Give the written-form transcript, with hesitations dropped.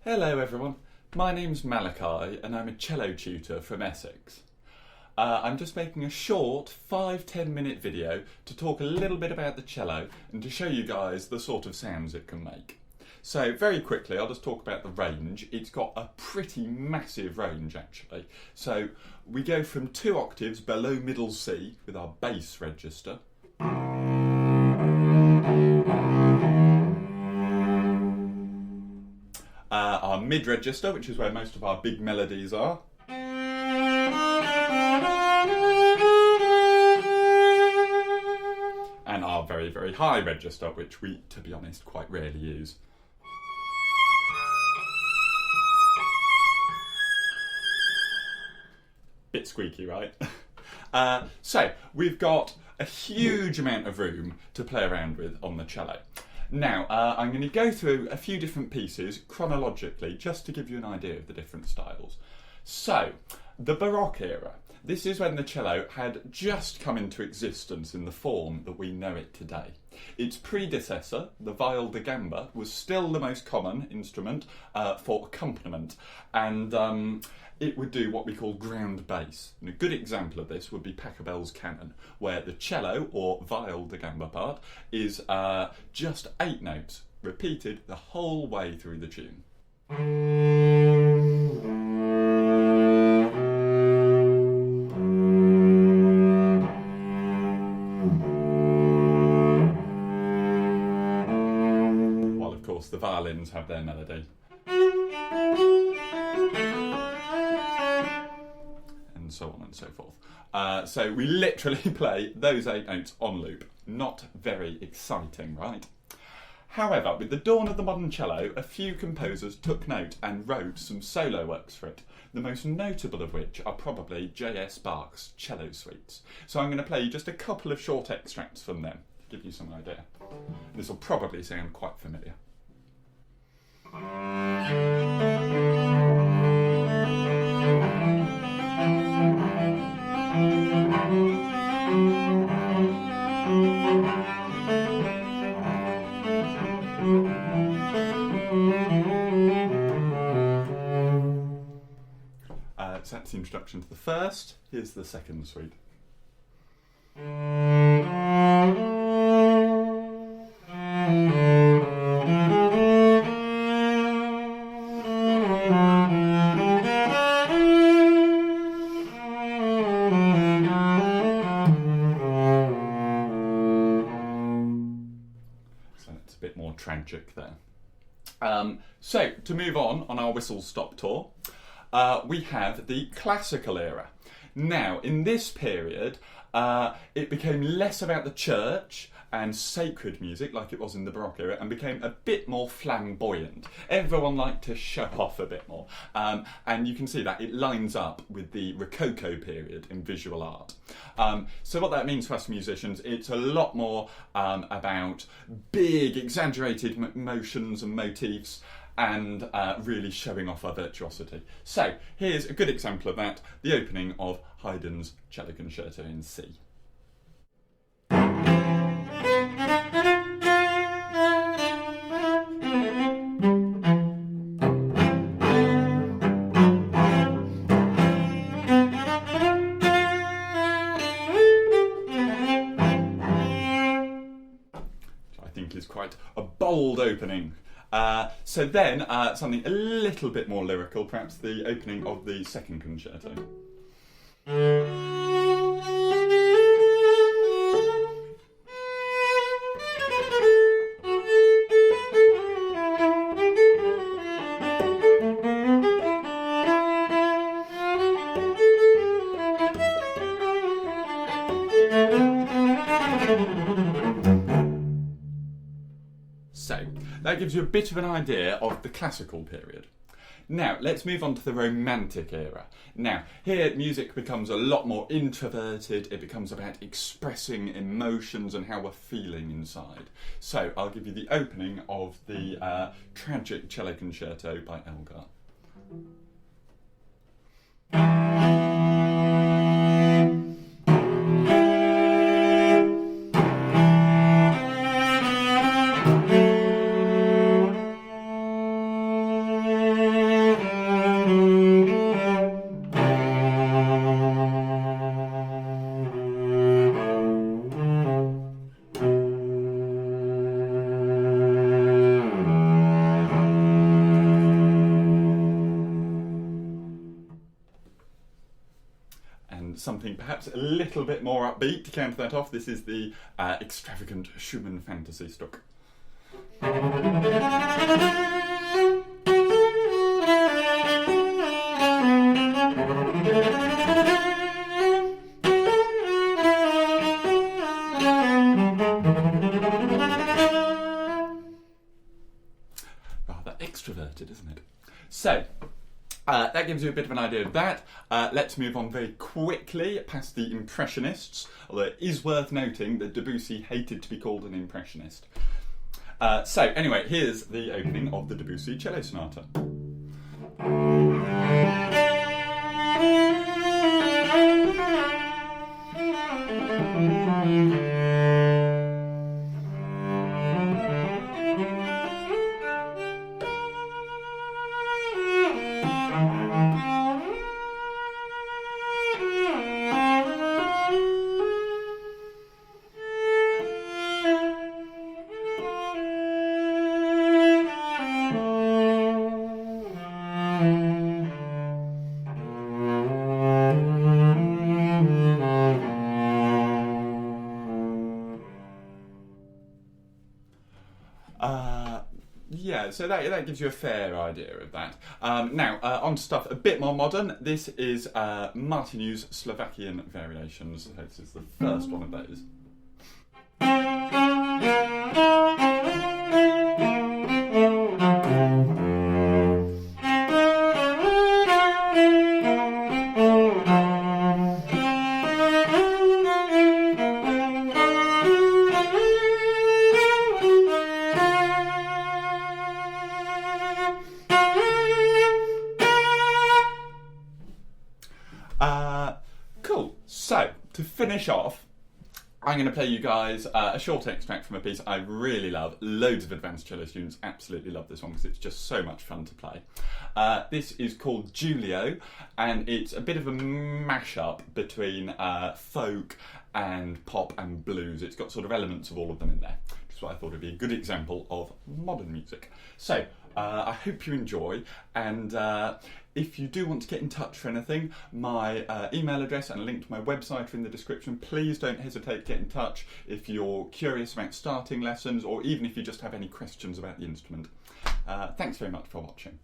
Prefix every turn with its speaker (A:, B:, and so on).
A: Hello everyone, my name's Malachi and I'm a cello tutor from Essex. I'm just making a short 5-10 minute video to talk a little bit about the cello and to show you guys the sort of sounds it can make. So very quickly I'll just talk about the range. It's got a pretty massive range actually. So we go from 2 octaves below middle C with our bass register. Our mid register, which is where most of our big melodies are. And our very, very high register, which we, to be honest, quite rarely use. Bit squeaky, right? So we've got a huge amount of room to play around with on the cello. Now, I'm going to go through a few different pieces chronologically just to give you an idea of the different styles. So, the Baroque era. This is when the cello had just come into existence in the form that we know it today. Its predecessor, the viol da gamba, was still the most common instrument for accompaniment, and it would do what we call ground bass. And a good example of this would be Pachelbel's canon, where the cello, or viol da gamba part, is just 8 notes, repeated the whole way through the tune. While of course the violins have their melody. And so on and so forth. So we literally play those 8 notes on loop. Not very exciting, right? However, with the dawn of the modern cello, a few composers took note and wrote some solo works for it, the most notable of which are probably J.S. Bach's cello suites. So I'm going to play you just a couple of short extracts from them to give you some idea. This will probably sound quite familiar. So that's the introduction to the first. Here's the second suite. So it's a bit more tragic there. So to move on our whistle stop tour, we have the classical era. Now, in this period, it became less about the church and sacred music like it was in the Baroque era and became a bit more flamboyant. Everyone liked to show off a bit more. And you can see that it lines up with the Rococo period in visual art. So what that means for us musicians, it's a lot more about big, exaggerated motions and motifs, and really showing off our virtuosity. So here's a good example of that, the opening of Haydn's Cello Concerto in C. Which I think is quite a bold opening. So then, something a little bit more lyrical, perhaps the opening of the second concerto. So, that gives you a bit of an idea of the classical period. Now, let's move on to the Romantic era. Now, here music becomes a lot more introverted, it becomes about expressing emotions and how we're feeling inside. So, I'll give you the opening of the tragic cello concerto by Elgar. something perhaps a little bit more upbeat to counter that off. This is the extravagant Schumann fantasy stuck. Rather extroverted, isn't it? So, that gives you a bit of an idea of that. Let's move on very quickly past the Impressionists, although it is worth noting that Debussy hated to be called an Impressionist. So, anyway, here's the opening of the Debussy Cello Sonata. Yeah, so that gives you a fair idea of that. Now, on to stuff a bit more modern. This is Martinu's Slovakian Variations. So this is the first one of those. Cool. So, to finish off, I'm going to play you guys a short extract from a piece I really love. Loads of advanced cello students absolutely love this one because it's just so much fun to play. This is called Giulio, and it's a bit of a mashup between folk and pop and blues. It's got sort of elements of all of them in there, which is why I thought it'd be a good example of modern music. So, I hope you enjoy, and if you do want to get in touch for anything, my email address and a link to my website are in the description. Please don't hesitate to get in touch if you're curious about starting lessons, or even if you just have any questions about the instrument. Thanks very much for watching.